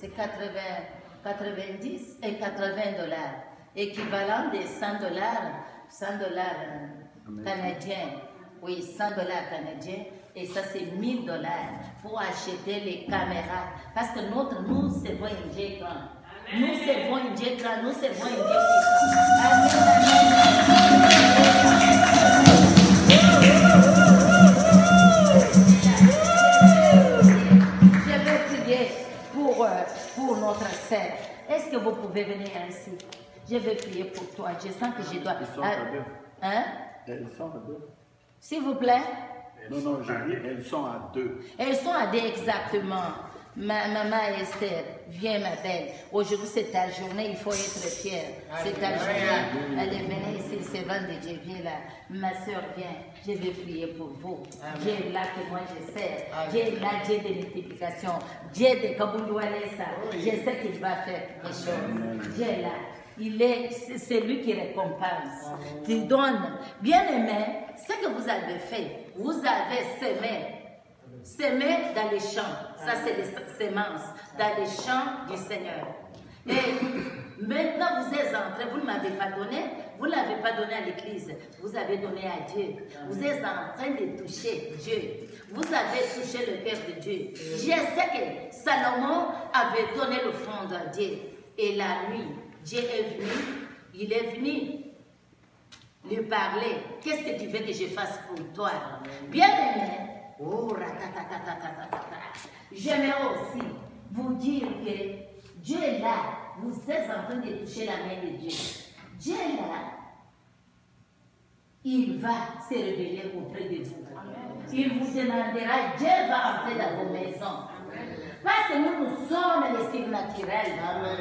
c'est 90 et 80 dollars. Équivalent des 100 dollars canadiens. Oui, 100 dollars canadiens. Et ça, c'est 1000 dollars pour acheter les caméras. Parce que nous servons un Dieu grand. Nous servons un Dieu grand. Nous servons un Dieu puissant. Amen, Je vais prier pour notre sœur. Est-ce que vous pouvez venir ici? Je vais prier pour toi. Je sens que je dois... Ils sont à deux. Hein? Elles sont à deux. S'il vous plaît. Non, je dis, elles sont à deux. Elles sont à deux exactement. Maman Esther, viens ma belle. Aujourd'hui c'est ta journée, il faut être fier. C'est ta journée. Allez, venez ici, c'est vendredi, viens là. Ma soeur, viens. Je vais prier pour vous. Dieu est là que moi je sers. Dieu est là, Dieu de multiplication. Dieu de Kabouloualesa. Je sais qu'il va faire des choses. Dieu est là. C'est lui qui récompense. Tu donnes. Bien aimé, ce que vous avez fait, vous avez semé dans les champs. Ça, c'est les semences dans les champs du Seigneur. Et maintenant, vous êtes entrés, vous ne m'avez pas donné, vous ne l'avez pas donné à l'église, vous avez donné à Dieu. Vous êtes en train de toucher Dieu. Vous avez touché le cœur de Dieu. Je sais que Salomon avait donné l'offrande à Dieu. Et la nuit, Dieu est venu, il est venu lui parler. Qu'est-ce que tu veux que je fasse pour toi? Bien aimé, oh, j'aimerais aussi vous dire que Dieu est là. Vous êtes en train de toucher la main de Dieu. Dieu est là. Il va se révéler auprès de vous. Il vous demandera, Dieu va entrer dans vos maisons. Parce que nous sommes les surnaturels.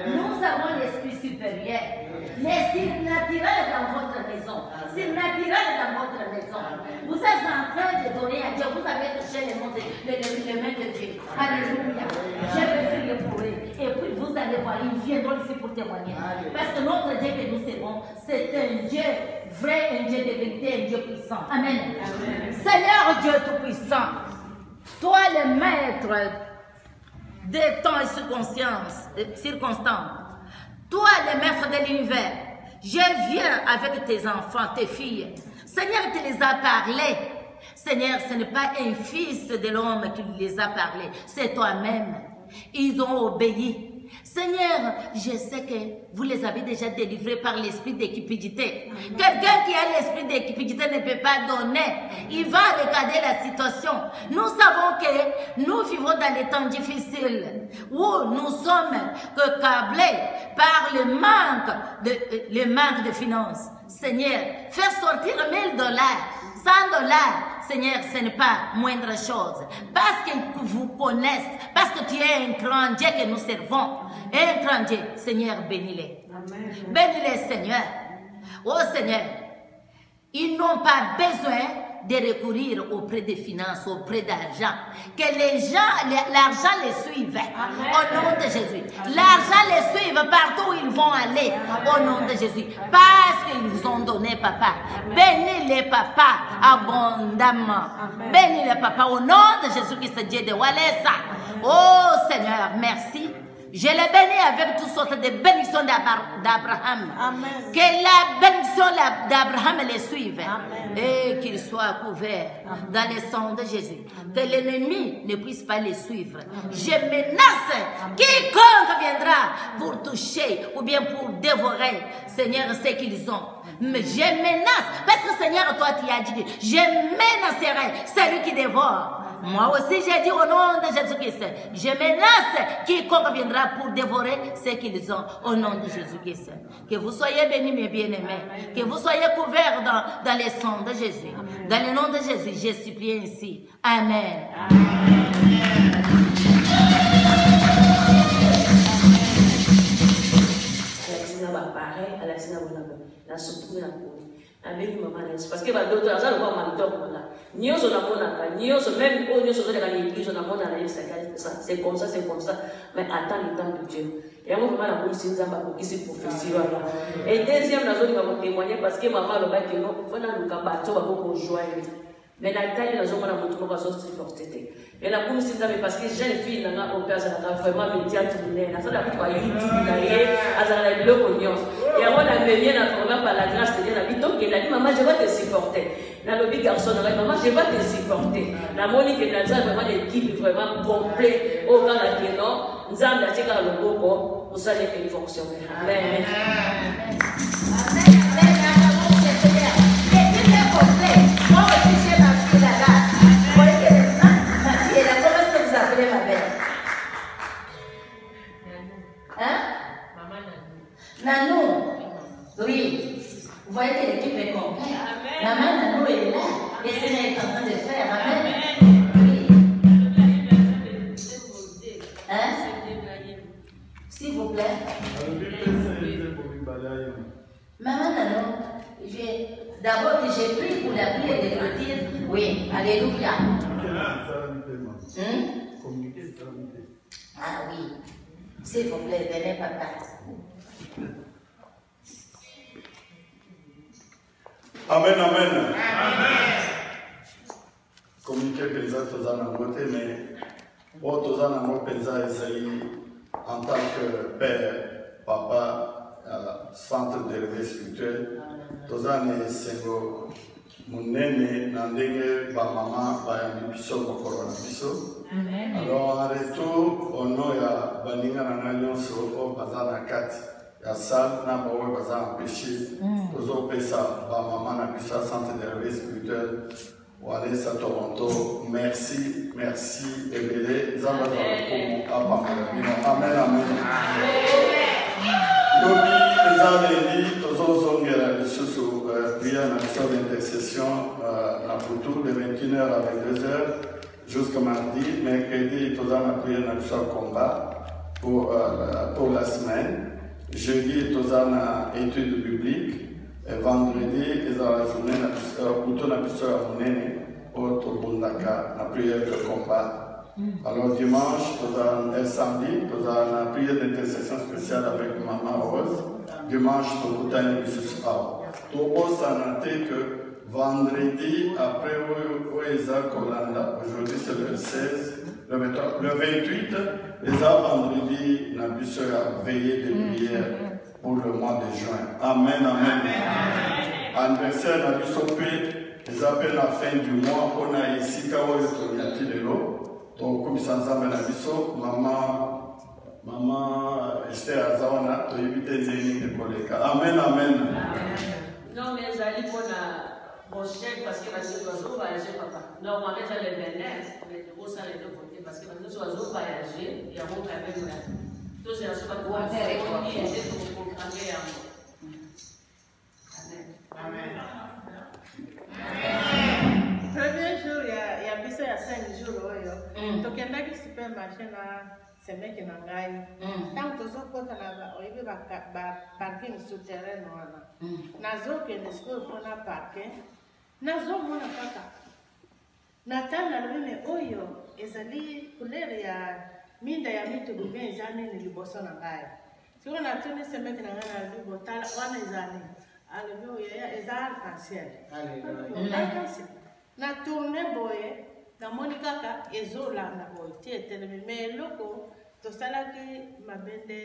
Nous avons l'esprit supérieur. Les surnaturels dans votre maison. Surnaturels dans votre maison. Vous êtes en train de donner à Dieu. Vous avez touché les mains de Dieu. Alléluia. Je vais prier pour eux. Et puis vous allez voir, ils viendront ici pour témoigner. Parce que notre Dieu que nous servons, c'est un Dieu vrai, un Dieu de vérité, un Dieu puissant. Amen. Seigneur Dieu Tout-Puissant, toi le maître des temps et circonstances, toi le maître de l'univers, je viens avec tes enfants, tes filles. Seigneur, tu les as parlé. Seigneur, ce n'est pas un fils de l'homme qui les a parlé, c'est toi-même. Ils ont obéi. Seigneur, je sais que vous les avez déjà délivrés par l'esprit d'écupidité. Quelqu'un qui a l'esprit d'écupidité ne peut pas donner. Il va regarder la situation. Nous savons que nous vivons dans des temps difficiles où nous sommes câblés par le manque de finances. Seigneur, faire sortir 1000 dollars, 100 dollars. Seigneur, ce n'est pas moindre chose. Parce qu'ils vous connaissent, parce que tu es un grand Dieu que nous servons. Un grand Dieu. Seigneur, bénis-les. Bénis-les, Seigneur. Oh Seigneur, ils n'ont pas besoin de recourir auprès des finances, auprès d'argent. Que l'argent les suive. Au nom de Jésus. L'argent les suive partout où ils vont aller. Au nom de Jésus. Parce qu'ils vous ont donné, papa. Bénis les papas abondamment. Bénis les papas au nom de Jésus-Christ, Dieu de Walesa. Oh Seigneur, merci. Je les bénis avec toutes sortes de bénédictions d'Abraham. Que la bénédiction d'Abraham les suive. Et qu'ils soient couverts dans le sang de Jésus. Que l'ennemi ne puisse pas les suivre. Je menace quiconque viendra pour toucher ou bien pour dévorer, Seigneur, ce qu'ils ont. Mais je menace, parce que Seigneur, toi tu as dit, je menacerai celui qui dévore. Moi aussi j'ai dit au nom de Jésus-Christ, je menace quiconque viendra pour dévorer ce qu'ils ont au nom de Jésus-Christ. Que vous soyez bénis mes bien-aimés, que vous soyez couverts dans le sang de Jésus. Dans le nom de Jésus, je supplie ainsi. Amen. Parce que d'autres gens ne vont pas m'entendre. Nous sommes même nous sommes dans l'église, c'est comme ça, c'est comme ça. Mais attends le temps de Dieu. Et moi, je suis prophétie. Et deuxième, je vais témoigner parce que maman, il faut que nous joindre. Mais la taille de la zone, on a montré qu'on va se supporter. Et la boum, c'est parce que jeune fille, on a vraiment médiate, on a la vie, YouTube, a le cognos. Et avant, on a mené naturellement par la grâce de Dieu, la vie, donc elle a dit, maman, je vais te supporter. La lobby garçon, elle a dit, maman, je vais te supporter. La Monique et Nadia, vraiment l'équipe vraiment complète. Au grand la non, nous avons acheté dans le beau, vous allez faire fonctionner. Amen. Nanou, oui, vous voyez que l'équipe est complète. Maman Nanou est là, et c'est ce qu'elle est en train de faire. Amen. Oui. Hein? S'il vous plaît. Maman Nanou, d'abord que j'ai pris pour la prière de clôture. Oui, alléluia. Ah oui, s'il vous plaît, venez papa. Amen, amen. Amen. Communiquer pensa tous en beauté, mais pour tous en pensa essayer en tant que père, papa, centre de réveil spirituel, tous en essayant mon aîné, n'andenge, ba maman, ba yami biso, ba corona biso. Alors en retour, on a baninga nanganyo so o bazana kati. Ya sal na bawe bazana péché. Tozo pesa ba maman na biso centre de réveil spirituel. Walesa Toronto. Merci, merci Ebele. Zamba za pour Amen, amen. Lobi ezaleli tozo zongela lisusu prière na biso d'intercession na retour de 21h à 22h. Jusqu'à mardi, mercredi, tous en prière dans le combat pour la semaine. Jeudi, tous en études bibliques. Et vendredi, ils ont la journée, plutôt la journée, pour Bundaka, la prière de combat. Alors dimanche, et samedi, tous en la prière d'intercession spéciale avec Maman Rose. Dimanche, tout le temps, tout le santé que vendredi, après Oeza Kolanda, aujourd'hui c'est le 16, le 28, les vendredi, nous avons veillé de prière pour le mois de juin. Amen, amen. Anniversaire, nous avons les appels la fin du mois, on a ici, quand on a dit de l'eau, donc comme ça, maman, Esther Azawana, tu éviter les collègues. Amen, amen. Non, mais j'allais pour la. Mon chèque, parce que les oiseaux voyager, papa. Normalement, j'ai les bénéfices, mais de ça, les deux côtés, parce que les oiseaux voyager, il y a mon même là. Tout c'est un super bon faire, on dit, c'est pour programmer à moi. Amen. Premier jour, il y a bis à 5 jours. Donc, il y a qui supermarché là, c'est mec qui n'a pas eu. Tant que les autres là, il y a parking souterrain. Nazo qui est school pour la parking. Nazo mon papa. Nathan a levé mes oyo. Ezali couleur ya minda ya mitu bien jamais ne liboso na ngai. Si on a tenu ce mec na ngai na libotala wana ezali. Alléluia, ezali arc-en-ciel. Alléluia. Na tourner boye na monikaka ezola na boye tie telemi mais loko to salaki mabende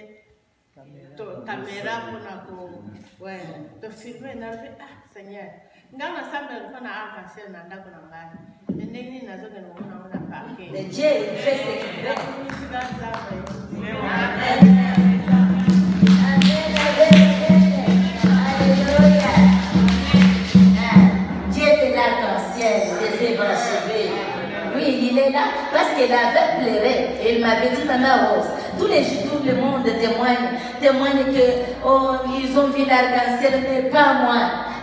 to caméra pona ko ouais to filmer na Seigneur. Ngana samba ko na arc-en-ciel na ndako na ngai. Nini nazo ke mona ona parke. Mais Dieu il fait ce qu'il veut. Dieu est l'arc-en-ciel, des évangélisés. Oui, il est là parce qu'il avait pleuré. Et il m'avait dit, Maman Rose, tout le monde témoigne que oh, ils ont vu l'arc-en-ciel, mais pas moi,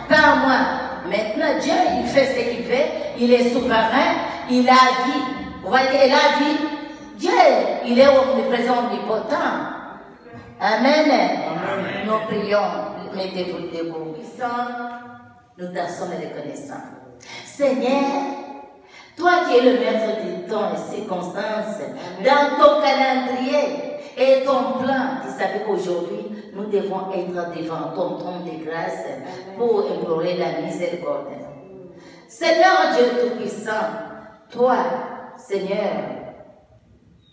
pas moi. Maintenant, Dieu, il fait ce qu'il veut, il est souverain, il a vie. Vous voyez, il a vie. Dieu, il est omniprésent, omnipotent. Amen. Amen. Nous prions, mettez-vous debout. Nous dansons les reconnaissants. Seigneur, toi qui es le maître du temps et circonstances, dans ton calendrier et ton plan, tu savais qu'aujourd'hui, nous devons être devant ton trône de grâce pour implorer la miséricorde. Seigneur Dieu Tout-Puissant, toi, Seigneur,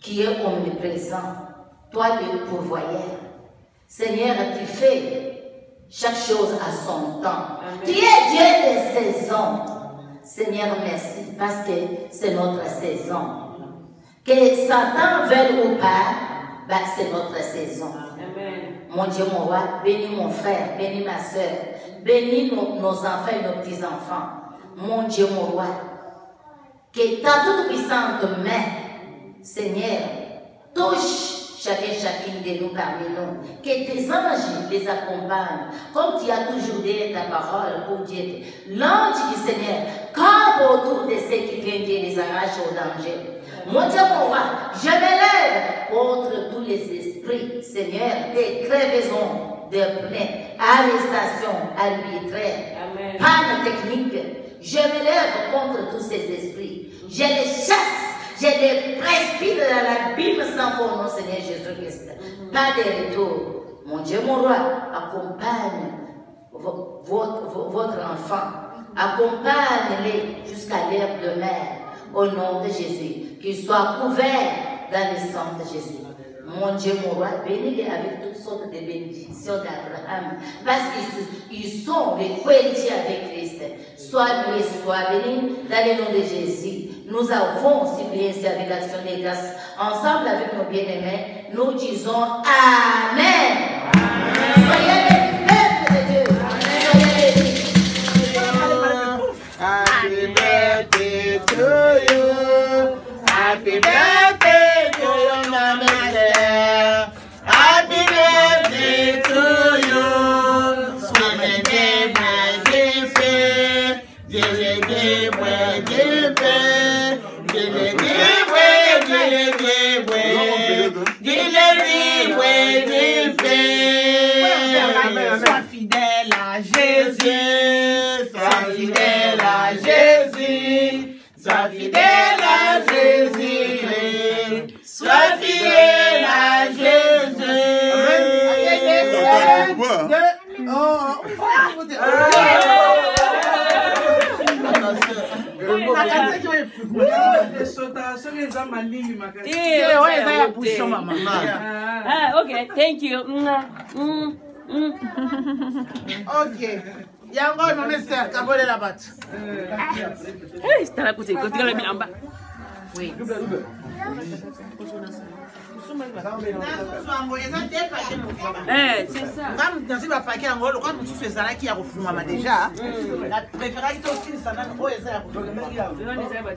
qui es omniprésent, toi le pourvoyeur, Seigneur, tu fais chaque chose à son temps. Amen. Tu es Dieu des saisons. Seigneur, merci, parce que c'est notre saison. Que Satan veuille ou pas, bah, c'est notre saison. Amen. Mon Dieu, mon roi, bénis mon frère, bénis ma soeur, bénis nos enfants et nos petits-enfants. Mon Dieu, mon roi, que ta toute-puissante main, Seigneur, touche chacune de nous parmi nous. Que tes anges les accompagnent, comme tu as toujours dit ta parole pour dire. L'ange du Seigneur, campe autour de ceux qui viennent et les arrache au danger. Mon Dieu, mon roi, je m'élève contre tous les esprits, Seigneur, des crevaisons, des pneus, arrestations arbitraires, panne technique. Je m'élève contre tous ces esprits. Je les chasse, je les précipite dans l'abîme sans fond, nom, Seigneur Jésus-Christ. Pas de retour. Mon Dieu, mon roi, accompagne votre enfant. Accompagne-les jusqu'à l'heure de mer. Au nom de Jésus, qu'il soit couvert dans le sang de Jésus. Mon Dieu, mon roi, bénis-les avec toutes sortes de bénédictions d'Abraham, parce qu'ils sont les cohéritiers avec Christ. Sois loué, sois béni, dans le nom de Jésus. Nous avons supplié avec l'action des grâces. Ensemble avec nos bien-aimés, nous disons Amen. Amen. Soyez les peuple de Dieu. Soyez les Happy birthday to you. Happy birthday to you, Mama Esther. Happy birthday to you. Sweet day, my Jeffrey. Jeffrey, my Jeffrey. Sois fidèle à Jésus. Sois fidèle à Jésus. Sois fidèle à Jésus. Sois fidèle à Jésus. Okay, thank you. Ok. Yango mama Esther kabole la bat. C'est la côté la bilamba. Oui. C'est ça. Dans ce paquet en gros, quand nous faisons ça là qui a refumé déjà. La préférée aussi ça n'a pas